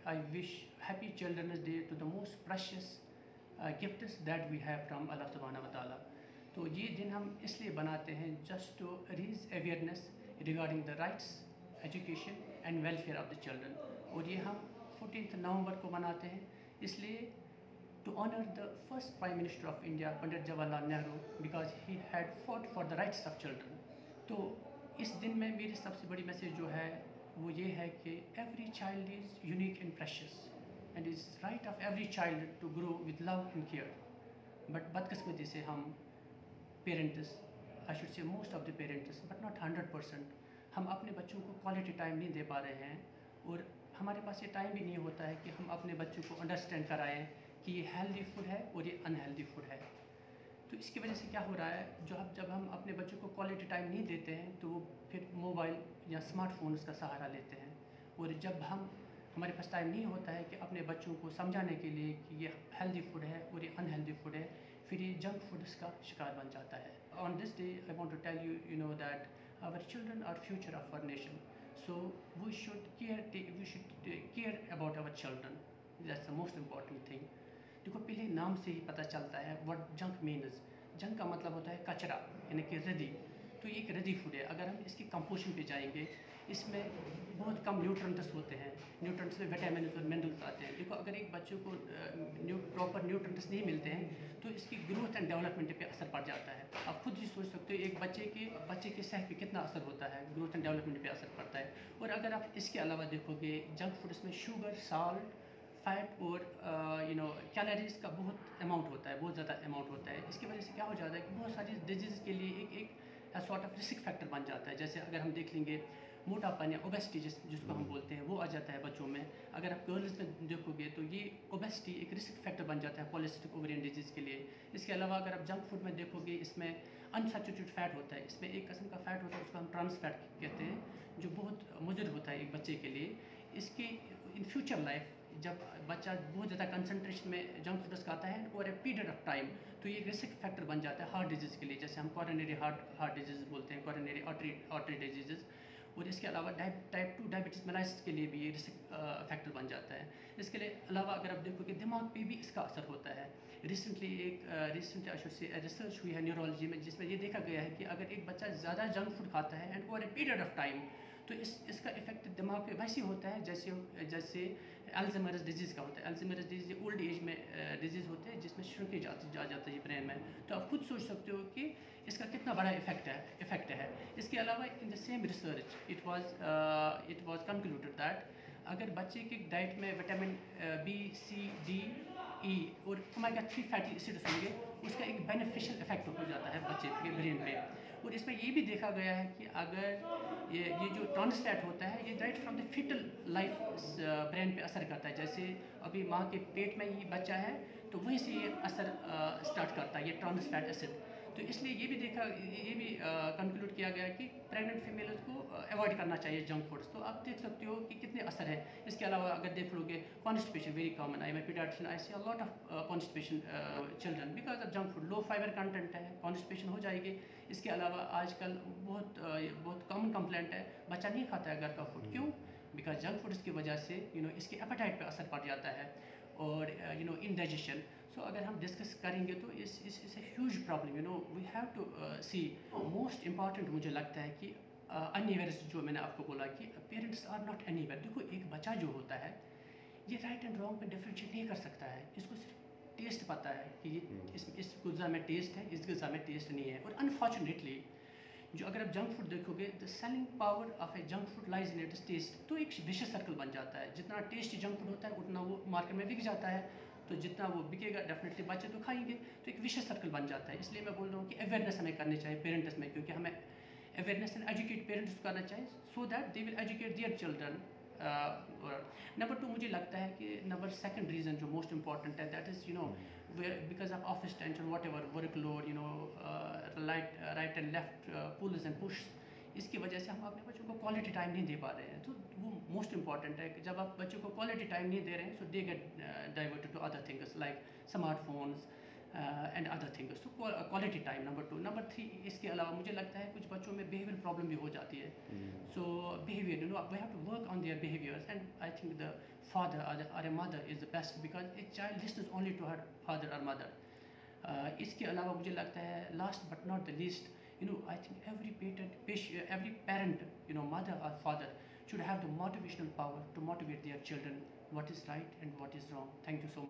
I wish happy Children's Day to the most precious gifts that we have from Allah Subhanahu wa Taala. तो ये दिन हम इसलिए बनाते हैं just to raise awareness regarding the rights, education and welfare of the children. और ये हम 14 नवंबर को मनाते हैं इसलिए to honor the first Prime Minister of India, Pandit Jawaharlal Nehru, because he had fought for the rights of children. तो इस दिन में मेरी सबसे बड़ी मैसेज जो है वो ये है कि every child is unique and precious and it's right of every child to grow with love and care. But बदकिस्मती से हम parents, I should say most of the parents but not 100%, हम अपने बच्चों को क्वालिटी टाइम नहीं दे पा रहे हैं और हमारे पास ये टाइम भी नहीं होता है कि हम अपने बच्चों को अंडरस्टैंड कराएं कि ये हेल्दी फूड है और ये अनहेल्दी फूड है। तो इसकी वजह से क्या हो रहा है, जब हम अपने बच्चों को क्वालिटी टाइम नहीं देते हैं तो वो फिर मोबाइल या स्मार्टफोन्स का सहारा लेते हैं और जब हमारे पास टाइम नहीं होता है कि अपने बच्चों को समझाने के लिए कि ये हेल्दी फूड है और ये अनहेल्दी फूड है, फिर ये जंक फूड्स का शिकार बन जाता है। On this day I want to tell you know that our children are future of our nation, so we should care about our children, that's the most important thing. देखो पहले नाम से ही पता चलता है व्हाट जंक मीन्स। जंक का मतलब होता है कचरा, यानी कि रद्दी। तो ये एक रद्दी फूड है। अगर हम इसकी कंपोजिशन पे जाएंगे, इसमें बहुत कम न्यूट्रेंट्स होते हैं। न्यूट्रेंट्स में विटामिन और मिनरल्स आते हैं। देखो अगर एक बच्चों को प्रॉपर न्यूट्रेंट्स नहीं मिलते हैं तो इसकी ग्रोथ एंड डेवलपमेंट पे असर पड़ जाता है। आप खुद ही सोच सकते हो एक बच्चे के सेहत पे कितना असर होता है, ग्रोथ एंड डेवलपमेंट पे असर पड़ता है। और अगर आप इसके अलावा देखोगे जंक फूड्स में शुगर, साल्ट, फैट और कैलोरीज का बहुत अमाउंट होता है, बहुत ज़्यादा अमाउंट होता है। इसकी वजह से क्या हो जाता है कि बहुत सारी डिजीज़ के लिए एक सॉर्ट ऑफ रिस्क फैक्टर बन जाता है। जैसे अगर हम देख लेंगे मोटापन या ओबेसिटी जिसको हम बोलते हैं वो आ जाता है बच्चों में। अगर आप गर्ल्स में देखोगे तो ये ओबेसिटी एक रिस्क फैक्टर बन जाता है पॉलिसिस्टिक ओवेरियन डिजीज़ के लिए। इसके अलावा अगर आप जंक फूड में देखोगे इसमें अनसैचुरेटेड फैट होता है। इसमें एक किस्म का फैट होता है उसको हम ट्रांस फैट कहते हैं, जो बहुत मुज़र होता है एक बच्चे के लिए। इसके इन फ्यूचर लाइफ जब बच्चा बहुत ज़्यादा कंसंट्रेशन में जंक फूड्स खाता है और ए पीरियड ऑफ टाइम, तो ये रिस्क फैक्टर बन जाता है हार्ट डिजीज़ के लिए। जैसे हम कॉरोनरी हार्ट डिजीज़ बोलते हैं, कॉरोनरी आर्टरी डिजीज़। और इसके अलावा टाइप 2 डायबिटीज़ मेलाइटिस के लिए भी ये रिस्क फैक्टर बन जाता है। इसके लिए अलावा अगर आप देखो कि दिमाग पे भी इसका असर होता है। रिसेंटली रिसर्च हुई है न्यूरोलॉजी में जिसमें ये देखा गया है कि अगर एक बच्चा ज़्यादा जंक फूड खाता है and over a period of time, तो इसका इफेक्ट दिमाग पे वैसे होता है जैसे अल्जाइमर्स डिजीज़ का होता है। अल्जाइमर्स डिजीज़ ओल्ड एज में डिजीज़ होते हैं जिसमें श्रिंकेज जा जाता है ब्रेन में। तो आप खुद सोच सकते हो कि इसका कितना बड़ा इफेक्ट है। इसके अलावा in the same research it was concluded that अगर बच्चे की डाइट में विटामिन बी, सी, डी, ई और ओमेगा 3 फैटी एसिड्स होंगे, उसका एक बेनिफिशियल इफेक्ट हो जाता है बच्चे के ब्रेन पे। और इसमें ये भी देखा गया है कि अगर ये जो ट्रांस फैट होता है ये right from the fetal life brain पे असर करता है। जैसे अभी माँ के पेट में ही बच्चा है तो वहीं से ये असर स्टार्ट करता है, ये ट्रांस फैट एसिड। तो इसलिए ये भी कंक्लूड किया गया कि प्रेग्नेंट फीमेल्स को अवॉइड करना चाहिए जंक फूड्स। तो आप देख सकते हो कि कितने असर है। इसके अलावा अगर देख लोगे constipation very common, I am a paediatrician, I see a lot of constipation children because of junk food. Low fibre content है, कॉन्स्टिपेशन हो जाएगी। इसके अलावा आजकल बहुत कॉमन कंप्लेंट है, बच्चा नहीं खाता है घर का फूड। क्यों? बिकॉज जंक फूड्स की वजह से इसके एपेटाइट पे असर पड़ जाता है और इनडाइजेशन। सो अगर हम डिस्कस करेंगे तो इस huge problem we have to see. Most important मुझे लगता है कि अनअवेयरनेस, जो मैंने आपको बोला कि पेरेंट्स आर नॉट अनअवेयर। देखो एक बच्चा जो होता है ये राइट एंड रॉन्ग में डिफ्रेंशिएट नहीं कर सकता है। इसको सिर्फ टेस्ट पता है कि इस गुज़ा में टेस्ट है, इस गुज़ा में टेस्ट नहीं है। और अनफॉर्चुनेटली जो अगर आप जंक फूड देखोगे, the selling power of a junk food lies in its taste. तो एक विशेष सर्कल बन जाता है। जितना टेस्टी जंक फूड होता है उतना वो मार्केट में बिक जाता है। तो जितना वो बिकेगा डेफिनेटली बच्चे तो खाएंगे। तो एक विशेष सर्कल बन जाता है। इसलिए मैं बोल रहा हूँ कि अवेयरनेस हमें करनी चाहिए पेरेंट्स में, क्योंकि हमें अवेयरनेस एंड एजुकेट पेरेंट्स करना चाहिए so that they will educate their children. Number 2 मुझे लगता है कि नंबर सेकंड रीज़न जो मोस्ट इंपॉर्टेंट है that is because of office tension, whatever workload, right and left pulls and push. इसकी वजह से हम अपने बच्चों को क्वालिटी टाइम नहीं दे पा रहे हैं। तो वो मोस्ट इंपॉर्टेंट है कि जब आप बच्चों को क्वालिटी टाइम नहीं दे रहे हैं so they get diverted to other things like smartphones, and other things. तो क्वालिटी टाइम नंबर 2। नंबर 3, इसके अलावा मुझे लगता है कुछ बच्चों में बिहेवियर प्रॉब्लम भी हो जाती है। So behaviour, we have to work on their behaviours, and I think the father or a mother is the best, because a child listens only to her father or mother. इसके अलावा मुझे लगता है last but not the least, I think every parent, mother or father should have the motivational power to motivate their children what is right and what is wrong. Thank you so much.